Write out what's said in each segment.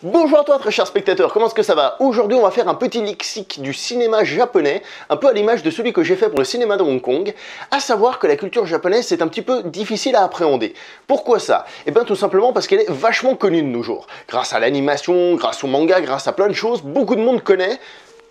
Bonjour à toi très cher spectateur, comment est-ce que ça va? Aujourd'hui on va faire un petit lexique du cinéma japonais, un peu à l'image de celui que j'ai fait pour le cinéma de Hong Kong, à savoir que la culture japonaise c'est un petit peu difficile à appréhender. Pourquoi ça? Eh bien tout simplement parce qu'elle est vachement connue de nos jours. Grâce à l'animation, grâce au manga, grâce à plein de choses, beaucoup de monde connaît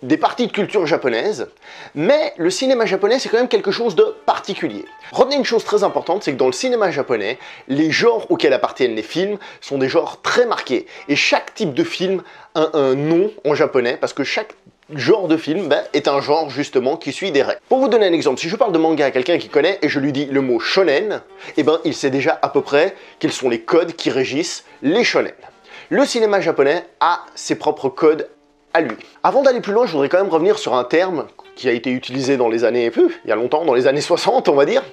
des parties de culture japonaise, mais le cinéma japonais c'est quand même quelque chose de particulier. Retenez une chose très importante, c'est que dans le cinéma japonais, les genres auxquels appartiennent les films sont des genres très marqués, et chaque type de film a un nom en japonais, parce que chaque genre de film est un genre justement qui suit des règles. Pour vous donner un exemple, si je parle de manga à quelqu'un qui connaît et je lui dis le mot shonen, il sait déjà à peu près quels sont les codes qui régissent les shonen. Le cinéma japonais a ses propres codes à lui. Avant d'aller plus loin, je voudrais quand même revenir sur un terme qui a été utilisé dans les années, il y a longtemps, dans les années 60 on va dire,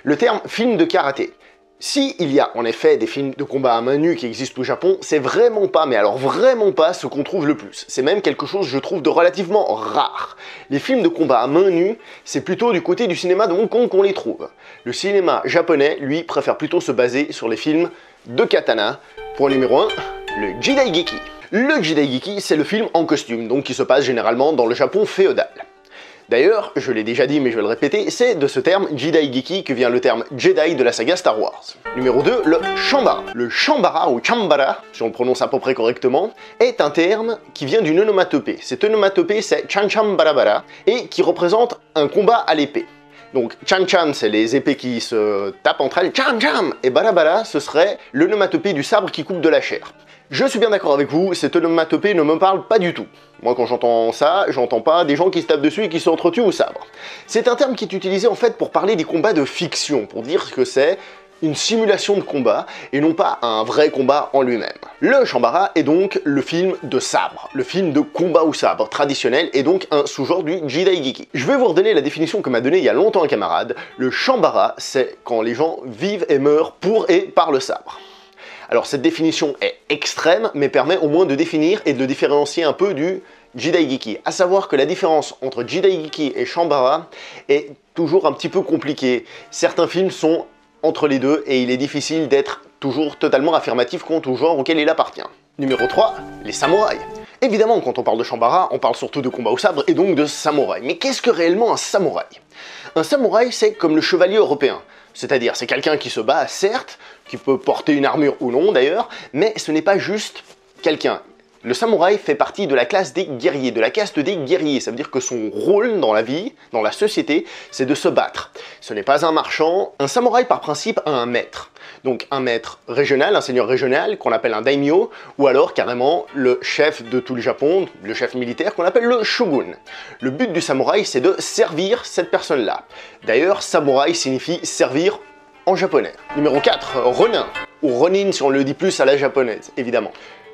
le terme film de karaté. Si il y a en effet des films de combat à main nue qui existent au Japon, c'est vraiment pas, mais alors vraiment pas ce qu'on trouve le plus. C'est même quelque chose, je trouve, de relativement rare. Les films de combat à main nue, c'est plutôt du côté du cinéma de Hong Kong qu'on les trouve. Le cinéma japonais, lui, préfère plutôt se baser sur les films de katana. Point numéro 1, le Jidaigeki. Le Jidaigeki, c'est le film en costume, donc qui se passe généralement dans le Japon féodal. D'ailleurs, je l'ai déjà dit mais je vais le répéter, c'est de ce terme Jidaigeki que vient le terme Jedi de la saga Star Wars. Numéro 2, le Shambara. Le Shambara ou Chambara, si on le prononce à peu près correctement, est un terme qui vient d'une onomatopée. Cette onomatopée c'est Chan Cham Barabara et qui représente un combat à l'épée. Donc Chan Cham c'est les épées qui se tapent entre elles, Chan Cham, et Barabara ce serait l'onomatopée du sabre qui coupe de la chair. Je suis bien d'accord avec vous, cette onomatopée ne me parle pas du tout. Moi quand j'entends ça, j'entends pas des gens qui se tapent dessus et qui s'entretuent au sabre. C'est un terme qui est utilisé en fait pour parler des combats de fiction, pour dire que c'est une simulation de combat et non pas un vrai combat en lui-même. Le Shambara est donc le film de sabre, le film de combat au sabre traditionnel et donc un sous-genre du Jidaigeki. Je vais vous redonner la définition que m'a donnée il y a longtemps un camarade. Le Shambara, c'est quand les gens vivent et meurent pour et par le sabre. Alors cette définition est extrême, mais permet au moins de définir et de le différencier un peu du Jidaigeki. À savoir que la différence entre Jidaigeki et Shambara est toujours un petit peu compliquée. Certains films sont entre les deux et il est difficile d'être toujours totalement affirmatif quant au genre auquel il appartient. Numéro 3, les samouraïs. Évidemment, quand on parle de Shambara, on parle surtout de combat au sabre et donc de samouraï. Mais qu'est-ce que réellement un samouraï? Un samouraï, c'est comme le chevalier européen. C'est-à-dire, c'est quelqu'un qui se bat, certes, qui peut porter une armure ou non d'ailleurs, mais ce n'est pas juste quelqu'un. Le samouraï fait partie de la classe des guerriers, de la caste des guerriers. Ça veut dire que son rôle dans la vie, dans la société, c'est de se battre. Ce n'est pas un marchand. Un samouraï, par principe, a un maître. Donc un maître régional, un seigneur régional, qu'on appelle un daimyo, ou alors carrément le chef de tout le Japon, le chef militaire, qu'on appelle le shogun. Le but du samouraï, c'est de servir cette personne-là. D'ailleurs, samouraï signifie servir en japonais. Numéro 4, ronin, ou ronin si on le dit plus à la japonaise, évidemment.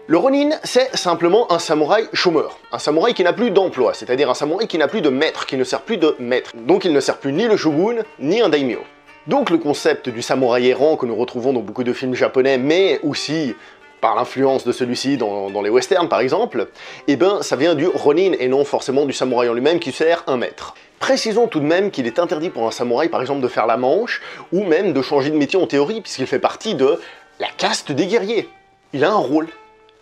Le ronin, c'est simplement un samouraï chômeur, un samouraï qui n'a plus d'emploi, c'est-à-dire un samouraï qui n'a plus de maître, qui ne sert plus de maître. Donc il ne sert plus ni le shogun, ni un daimyo. Donc le concept du samouraï errant que nous retrouvons dans beaucoup de films japonais, mais aussi par l'influence de celui-ci dans les westerns par exemple, ça vient du ronin et non forcément du samouraï en lui-même qui sert un maître. Précisons tout de même qu'il est interdit pour un samouraï par exemple de faire la manche, ou même de changer de métier en théorie, puisqu'il fait partie de la caste des guerriers. Il a un rôle.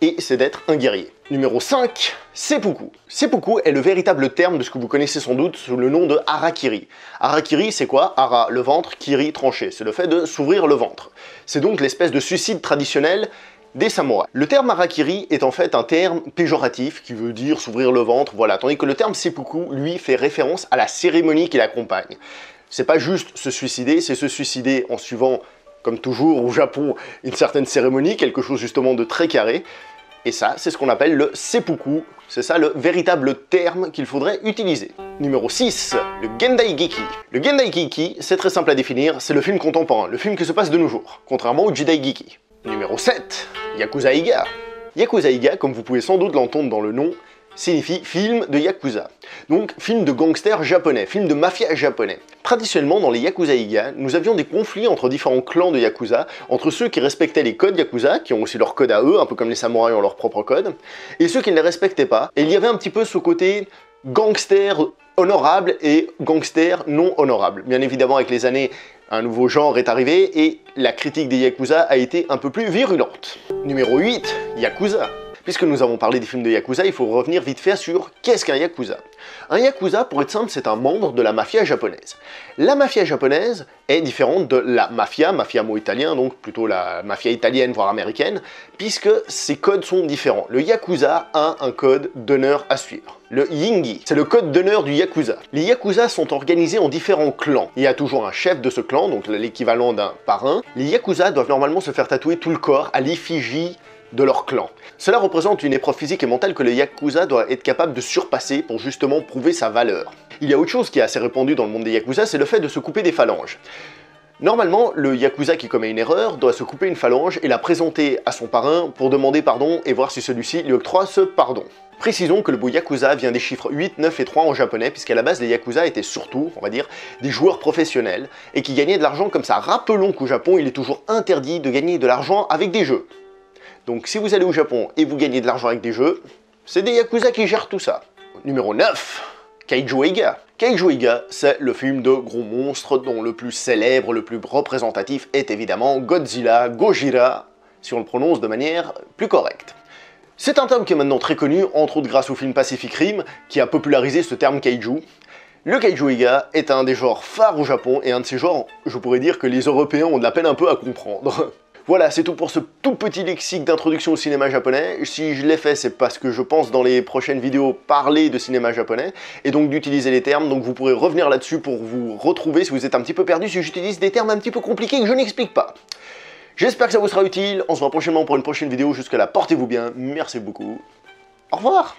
Et c'est d'être un guerrier. Numéro 5, seppuku. Seppuku est le véritable terme de ce que vous connaissez sans doute sous le nom de harakiri. Harakiri, c'est quoi? Hara, le ventre, kiri, tranché. C'est le fait de s'ouvrir le ventre. C'est donc l'espèce de suicide traditionnel des samouraïs. Le terme harakiri est en fait un terme péjoratif qui veut dire s'ouvrir le ventre, voilà. Tandis que le terme seppuku, lui, fait référence à la cérémonie qui l'accompagne. C'est pas juste se suicider, c'est se suicider en suivant, comme toujours au Japon, une certaine cérémonie, quelque chose justement de très carré. Et ça, c'est ce qu'on appelle le seppuku. C'est ça le véritable terme qu'il faudrait utiliser. Numéro 6, le Gendaigeki. Le Gendaigeki, c'est très simple à définir, c'est le film contemporain, le film qui se passe de nos jours, contrairement au Jidaigeki. Numéro 7, Yakuza Eiga. Yakuza Eiga, comme vous pouvez sans doute l'entendre dans le nom, signifie film de Yakuza. Donc film de gangsters japonais, film de mafia japonais. Traditionnellement dans les Yakuza Eiga, nous avions des conflits entre différents clans de Yakuza, entre ceux qui respectaient les codes Yakuza, qui ont aussi leur code à eux, un peu comme les samouraïs ont leur propre code, et ceux qui ne les respectaient pas. Et il y avait un petit peu ce côté gangster honorable et gangster non honorable. Bien évidemment avec les années, un nouveau genre est arrivé et la critique des Yakuza a été un peu plus virulente. Numéro 8, Yakuza. Puisque nous avons parlé des films de Yakuza, il faut revenir vite fait sur qu'est-ce qu'un Yakuza. Un Yakuza, pour être simple, c'est un membre de la mafia japonaise. La mafia japonaise est différente de la mafia mot italien, donc plutôt la mafia italienne voire américaine, puisque ses codes sont différents. Le Yakuza a un code d'honneur à suivre. Le Yingi, c'est le code d'honneur du Yakuza. Les Yakuza sont organisés en différents clans. Il y a toujours un chef de ce clan, donc l'équivalent d'un parrain. Les Yakuza doivent normalement se faire tatouer tout le corps à l'effigie de leur clan. Cela représente une épreuve physique et mentale que le Yakuza doit être capable de surpasser pour justement prouver sa valeur. Il y a autre chose qui est assez répandu dans le monde des Yakuza, c'est le fait de se couper des phalanges. Normalement, le Yakuza qui commet une erreur doit se couper une phalange et la présenter à son parrain pour demander pardon et voir si celui-ci lui octroie ce pardon. Précisons que le mot Yakuza vient des chiffres 8, 9 et 3 en japonais, puisqu'à la base les Yakuza étaient surtout, on va dire, des joueurs professionnels et qui gagnaient de l'argent comme ça. Rappelons qu'au Japon, il est toujours interdit de gagner de l'argent avec des jeux. Donc si vous allez au Japon et vous gagnez de l'argent avec des jeux, c'est des Yakuza qui gèrent tout ça. Numéro 9. Kaiju Eiga. Kaiju Eiga, c'est le film de gros monstres dont le plus célèbre, le plus représentatif est évidemment Godzilla, Gojira, si on le prononce de manière plus correcte. C'est un terme qui est maintenant très connu, entre autres grâce au film Pacific Rim, qui a popularisé ce terme Kaiju. Le Kaiju Eiga est un des genres phares au Japon, et un de ces genres, je pourrais dire que les Européens ont de la peine un peu à comprendre. Voilà, c'est tout pour ce tout petit lexique d'introduction au cinéma japonais. Si je l'ai fait, c'est parce que je pense dans les prochaines vidéos parler de cinéma japonais, et donc d'utiliser les termes, donc vous pourrez revenir là-dessus pour vous retrouver si vous êtes un petit peu perdu, si j'utilise des termes un petit peu compliqués que je n'explique pas. J'espère que ça vous sera utile, on se voit prochainement pour une prochaine vidéo, jusque là portez-vous bien, merci beaucoup, au revoir.